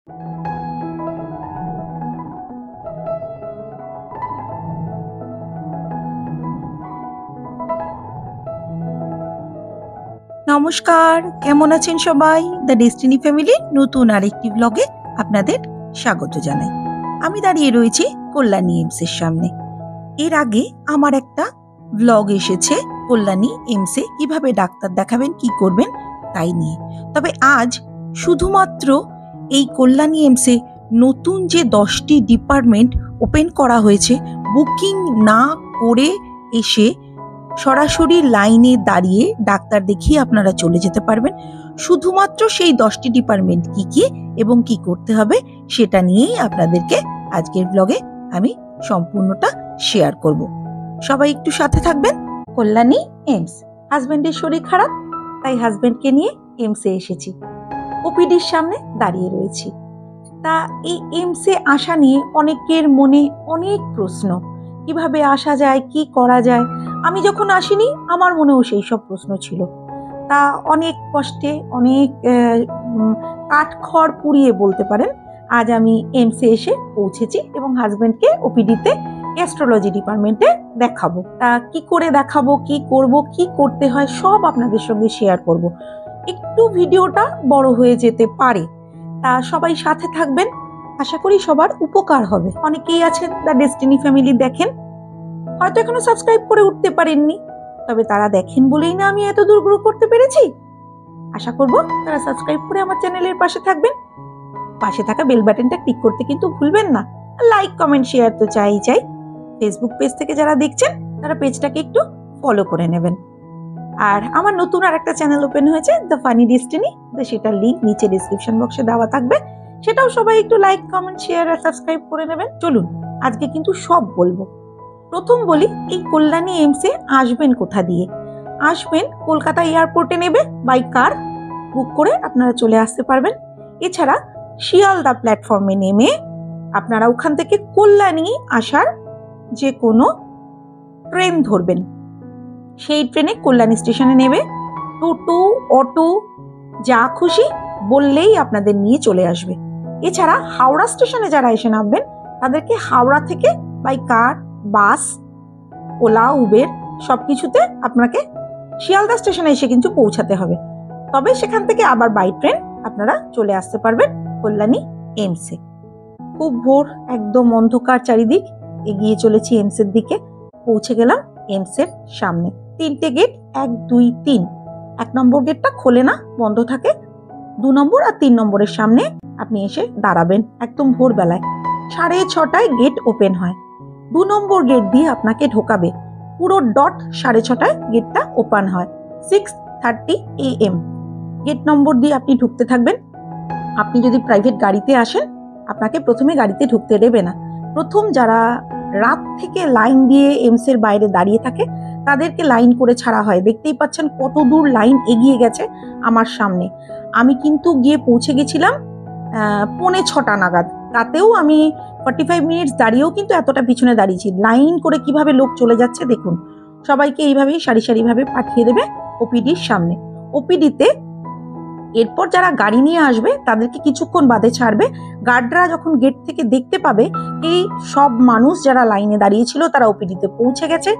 নমস্কার, কেমন আছেন সবাই? দ্য ডেস্টিনি ফ্যামিলির নতুন আরেকটি ব্লগে আপনাদের স্বাগত জানাই। আমি দাঁড়িয়ে রয়েছি কল্যাণী এইমসের সামনে। এর আগে আমার একটা ব্লগ এসেছে কল্যাণী এইমসে কিভাবে ডাক্তার দেখাবেন, কি করবেন তাই নিয়ে। তবে আজ শুধুমাত্র এই কল্যাণী এইমসে নতুন যে 10টি ডিপার্টমেন্ট ওপেন করা হয়েছে, বুকিং না করে এসে সরাসরি লাইনে দাঁড়িয়ে ডাক্তার দেখিয়ে আপনারা চলে যেতে পারবেন। শুধুমাত্র সেই 10টি ডিপার্টমেন্ট কি কি এবং কি করতে হবে সেটা নিয়েই আপনাদেরকে আজকের ব্লগে আমি সম্পূর্ণটা শেয়ার করব। সবাই একটু সাথে থাকবেন। কল্যাণী এইমস, হাজব্যান্ডের শরীর খারাপ, তাই হাজব্যান্ডকে নিয়ে এইমসে এসেছি। ওপিডির সামনে দাঁড়িয়ে রয়েছি। তা এই এইমসে আসা নিয়ে অনেকের মনে অনেক প্রশ্ন, কিভাবে আসা যায়, কি করা যায়। আমি যখন আসিনি আমার মনেও সেই সব প্রশ্ন ছিল। তা অনেক কষ্টে, অনেক কাঠখড় পুড়িয়ে বলতে পারেন, আজ আমি এইমসে এসে পৌঁছেছি এবং হাজব্যান্ডকে ওপিডিতে গ্যাস্ট্রোলজি ডিপার্টমেন্টে দেখাবো। তা কি করে দেখাবো, কি করব, কি করতে হয় সব আপনাদের সঙ্গে শেয়ার করব। একটু ভিডিওটা বড় হয়ে যেতে পারে, তা সবাই সাথে থাকবেন। আশা করি সবার উপকার হবে। অনেকেই আছেন দ্য ডেস্টিনি ফ্যামিলি দেখেন, হয়তো এখনো সাবস্ক্রাইব করে উঠতে পারেননি, তবে তারা দেখেন বলেই না আমি এত দূর গ্রো করতে পেরেছি। আশা করব তারা সাবস্ক্রাইব করে আমার চ্যানেলের পাশে থাকবেন। পাশে থাকা বেল বাটনটা ক্লিক করতে কিন্তু ভুলবেন না। লাইক, কমেন্ট, শেয়ার তো চাই। ফেসবুক পেজ থেকে যারা দেখছেন তারা পেজটাকে একটু ফলো করে নেবেন। আর আমার নতুন আর একটা চ্যানেল ওপেন হয়েছে, দ্য ফানি ডেস্টিনি, সেটার লিঙ্ক নিচে ডিসক্রিপশন বক্সে দেওয়া থাকবে। সেটাও সবাই একটু লাইক, কমেন্ট, শেয়ার আর সাবস্ক্রাইব করে নেবেন। চলুন আজকে কিন্তু সব বলবো। প্রথম বলি, এই কল্যাণী এইমসে আসবেন কোথা দিয়ে? আসবেন কলকাতা এয়ারপোর্টে নেবে বাই কার, বুক করে আপনারা চলে আসতে পারবেন। এছাড়া শিয়ালদা প্ল্যাটফর্মে নেমে আপনারা ওখান থেকে কল্যাণী আসার যে কোনো ট্রেন ধরবেন। সেই ট্রেনে কল্যাণী স্টেশনে নেবে। টোটো, অটো যা খুশি বললেই আপনাদের নিয়ে চলে আসবে। এছাড়া হাওড়া স্টেশনে যারা এসে নামবেন তাদেরকে হাওড়া থেকে by car, bus, Ola, Uber সবকিছুতে আপনাকে শিয়ালদা স্টেশনে এসে কিন্তু পৌঁছাতে হবে। তবে সেখান থেকে আবার বাই ট্রেন আপনারা চলে আসতে পারবেন কল্যাণী এইমসে। খুব ভোর, একদম অন্ধকার চারিদিক, এগিয়ে চলেছি এইমসের দিকে। পৌঁছে গেলাম এইমসের সামনে। 3টে গেট, 1, 2, 3। 1 নম্বর গেটটা খোলে না, বন্ধ থাকে। 2 নম্বর আর 3 নম্বরের সামনে আপনি এসে দাঁড়াবেন একদম ভোরবেলায়। 6:30টায় গেট ওপেন হয়। 2 নম্বর গেট দিয়ে আপনাকে ঢোকাবে। পুরো ডট 6:30টায় গেটটা ওপেন হয়। 6:30 AM গেট নম্বর দিয়ে আপনি ঢুকতে থাকবেন। আপনি যদি প্রাইভেট গাড়িতে আসেন আপনাকে প্রথমে গাড়িতে ঢুকতে দেবে না। প্রথম যারা রাত থেকে লাইন দিয়ে এইমসের বাইরে দাঁড়িয়ে থাকে তাদেরকে লাইন করে ছাড়া হয়। দেখতেই পাচ্ছেন কত দূর লাইন এগিয়ে গেছে আমার সামনে। আমি কিন্তু গিয়ে পৌঁছে গেছিলাম 6:45 নাগাদ। তাতেও আমি 45 মিনিটস দাঁড়িয়েও কিন্তু এতটা পিছনে দাঁড়িয়েছি। লাইন করে কিভাবে লোক চলে যাচ্ছে দেখুন। সবাইকে এইভাবেই সারি সারিভাবে পাঠিয়ে দেবে ওপিডির সামনে। ওপিডিতে এরপর যারা গাড়ি নিয়ে আসবে তাদেরকে কিছুক্ষণ বাদে ছাড়বে। গার্ডরা যখন গেট থেকে দেখতে পাবে এই সব মানুষ যারা লাইনে দাঁড়িয়েছিল তারা ওপিডিতে পৌঁছে গেছে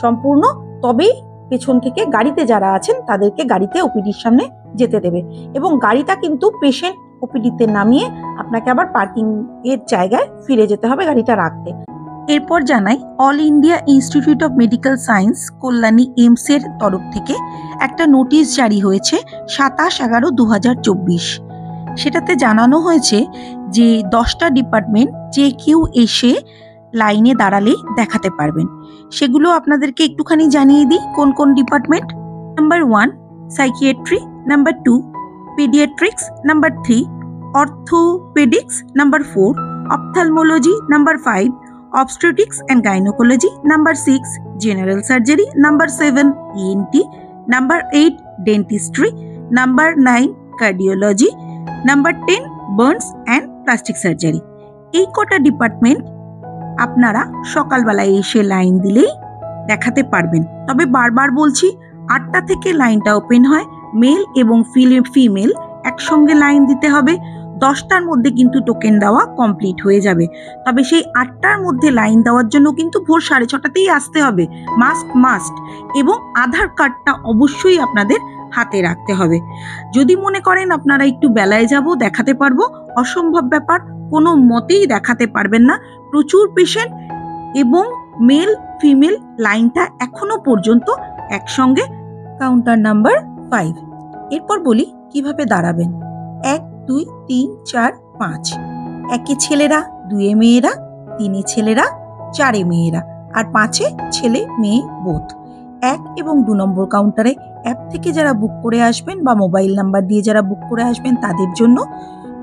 সম্পূর্ণ, তবেই পেছন থেকে গাড়িতে যারা আছেন তাদেরকে গাড়িতে ওপিডির সামনে যেতে দেবে। এবং গাড়িটা কিন্তু পেশেন্ট ওপিডিতে নামিয়ে আপনাকে আবার পার্কিং এর জায়গায় ফিরে যেতে হবে গাড়িটা রাখতে। এরপর জানাই, All India Institute of Medical Science Kalyani এইমসের তরফ থেকে একটা নোটিশ জারি হয়েছে 27/11/2024। সেটাতে জানানো হয়েছে যে 10টা ডিপার্টমেন্ট যে কেউ এসে লাইনে দাঁড়ালেই দেখাতে পারবেন। সেগুলো আপনাদেরকে একটুখানি জানিয়ে দিই কোন কোন department. Number 1 psychiatry, number 2 paediatrics, number 3 orthopaedics, number 4 ophthalmology, number 5 obstetrics and gynecology, number 6 general surgery, number 7 ENT, number 8 dentistry, number 9 cardiology, number 10 burns and plastic surgery। এই কটা ডিপার্টমেন্ট আপনারা সকালবেলায় এসে লাইন দিলেই দেখাতে পারবেন। তবে বারবার বলছি, 8টা থেকে লাইনটা ওপেন হয়। মেল এবং ফিমেল একসঙ্গে লাইন দিতে হবে। 10টার মধ্যে কিন্তু টোকেন দেওয়া কমপ্লিট হয়ে যাবে। তবে সেই 8টার মধ্যে লাইন দেওয়ার জন্য কিন্তু ভোর 6:30তেই আসতে হবে, মাস্ট। এবং আধার কার্ডটা অবশ্যই আপনাদের হাতে রাখতে হবে। যদি মনে করেন আপনারা একটু বেলায় যাব, দেখাতে পারবো, অসম্ভব ব্যাপার, কোনো মতেই দেখাতে পারবেন না। প্রচুর পেশেন্ট এবং মেল ফিমেল লাইনটা এখনো পর্যন্ত একসঙ্গে। Counter number 5। এরপর বলি কিভাবে দাঁড়াবেন। 1, 2, 3, 4, 5। 1-এ ছেলেরা, 2-এ মেয়েরা, 3-এ ছেলেরা, 4-এ মেয়েরা, আর 5-এ ছেলে মেয়ে বোথ। 1 এবং 2 নম্বর কাউন্টারে অ্যাপ থেকে যারা বুক করে আসবেন বা মোবাইল নাম্বার দিয়ে যারা বুক করে আসবেন তাদের জন্য।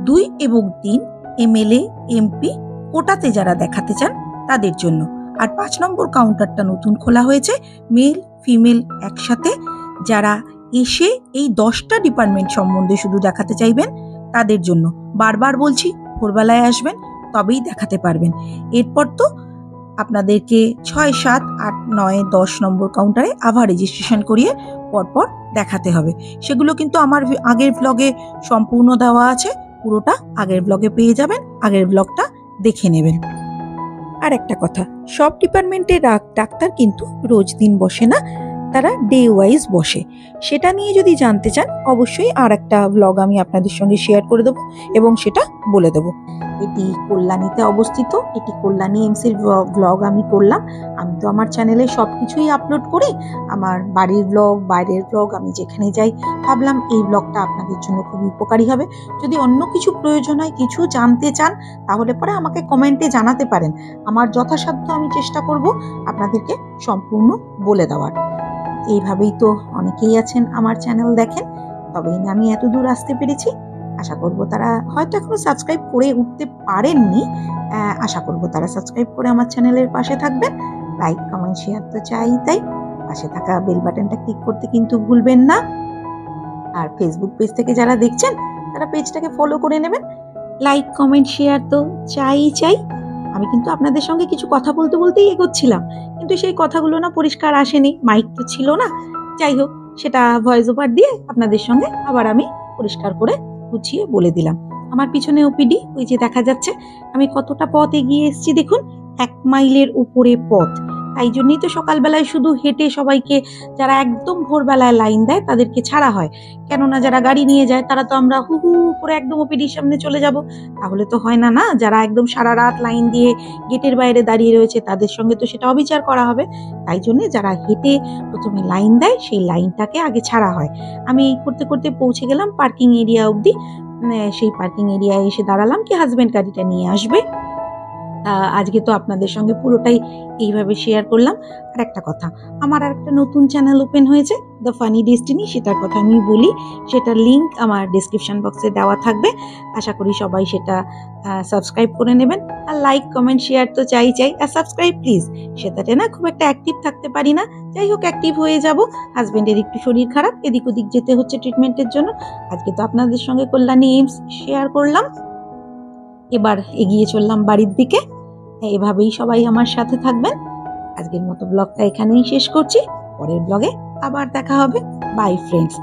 2 এবং 3 এমএলএ এমপি কোটাতে যারা দেখাতে চান তাদের জন্য। আর 5 নম্বর কাউন্টারটা নতুন খোলা হয়েছে, মেল ফিমেল একসাথে যারা এসে এই 10টা ডিপার্টমেন্ট সম্বন্ধে শুধু দেখাতে চাইবেন তাদের জন্য। বারবার বলছি, ভোরবেলায় আসবেন, তবেই দেখাতে পারবেন। এরপর তো আপনাদেরকে 6, 7, 8, 9, 10 নম্বর কাউন্টারে আবার রেজিস্ট্রেশন করিয়ে পরপর দেখাতে হবে। সেগুলো কিন্তু আমার আগের ব্লগে সম্পূর্ণ দেওয়া আছে, পুরোটা আগের ব্লগে পেয়ে যাবেন, আগের ব্লগটা দেখে নেবেন। আর একটা কথা, সব ডিপার্টমেন্টের ডাক্তার কিন্তু রোজ দিন বসে না, তারা ডে ওয়াইজ বসে। সেটা নিয়ে যদি জানতে চান অবশ্যই আর একটা ব্লগ আমি আপনাদের সঙ্গে শেয়ার করে দেবো এবং সেটা বলে দেবো। এটি কল্যাণীতে অবস্থিত, এটি কল্যাণী এমসির ব্লগ আমি করলাম। আমি তো আমার চ্যানেলে সব কিছুই আপলোড করি, আমার বাড়ির ব্লগ, বাইরের ব্লগ, আমি যেখানে যাই। ভাবলাম এই ব্লগটা আপনাদের জন্য খুবই উপকারী হবে। যদি অন্য কিছু প্রয়োজন হয়, কিছু জানতে চান, তাহলে পরে আমাকে কমেন্টে জানাতে পারেন। আমার যথাসাধ্য আমি চেষ্টা করব আপনাদেরকে সম্পূর্ণ বলে দেওয়ার। এইভাবেই তো অনেকেই আছেন আমার চ্যানেল দেখেন, তবেই না আমি এত দূর আসতে পেরেছি। আশা করব তারা হয়তো এখনো সাবস্ক্রাইব করে উঠতে পারেননি, আশা করব তারা সাবস্ক্রাইব করে আমার চ্যানেলের পাশে থাকবেন। লাইক কমেন্ট শেয়ার তো চাই, তাই পাশে থাকা বেল বাটনটা ক্লিক করতে কিন্তু ভুলবেন না। আর ফেসবুক পেজ থেকে যারা দেখছেন তারা পেজটাকে ফলো করে নেবেন। লাইক কমেন্ট শেয়ার তো চাই। আমি কিন্তু আপনাদের সঙ্গে কিছু কথা বলতেই এগোচ্ছিলাম, কিন্তু সেই কথাগুলো না পরিষ্কার আসেনি, মাইক তো ছিল না। যাই হোক, সেটা ভয়েস ওভার দিয়ে আপনাদের সঙ্গে আবার আমি পরিষ্কার করে গুছিয়ে বলে দিলাম। আমার পিছনে ওপিডি, ওই যে দেখা যাচ্ছে আমি কতটা পথ এগিয়ে এসেছি দেখুন, 1 মাইলের উপরে পথ। তাই জন্যই তো সকালবেলায় শুধু হেঁটে সবাইকে, যারা একদম ভোরবেলায় লাইন দেয় তাদেরকে ছাড়া হয়। কেননা যারা গাড়ি নিয়ে যায় তারা তো আমরা হু করে একদম ওপিডির সামনে চলে যাব, তাহলে তো হয় না। যারা একদম সারা রাত লাইন দিয়ে গেটের বাইরে দাঁড়িয়ে রয়েছে তাদের সঙ্গে তো সেটা অবিচার করা হবে। তাই জন্য যারা হেঁটে প্রথমে লাইন দেয় সেই লাইনটাকে আগে ছাড়া হয়। আমি এই করতে পৌঁছে গেলাম পার্কিং এরিয়া অবধি। সেই পার্কিং এরিয়ায় এসে দাঁড়ালাম কি হাজব্যান্ড গাড়িটা নিয়ে আসবে। আজকে তো আপনাদের সঙ্গে পুরোটাই এইভাবে শেয়ার করলাম। আর একটা কথা, আমার আর একটা নতুন চ্যানেল ওপেন হয়েছে, দ্য ফানি ডেস্টিনি, সেটার কথা আমি বলি। সেটার লিঙ্ক আমার ডেসক্রিপশন বক্সে দেওয়া থাকবে। আশা করি সবাই সেটা সাবস্ক্রাইব করে নেবেন। আর লাইক কমেন্ট শেয়ার তো চাই। আর সাবস্ক্রাইব প্লিজ। সেটাতে না খুব একটা অ্যাক্টিভ থাকতে পারি না, যাই হোক অ্যাক্টিভ হয়ে যাব। হাজব্যান্ডের একটু শরীর খারাপ, এদিক ওদিক যেতে হচ্ছে ট্রিটমেন্টের জন্য। আজকে তো আপনাদের সঙ্গে কল্যাণী এইমস শেয়ার করলাম, এবার এগিয়ে চললাম বাড়ির দিকে। এভাবেই সবাই আমার সাথে থাকবেন। আজকের মতো ব্লগটা এখানেই শেষ করছি, পরের ব্লগে আবার দেখা হবে। By friends.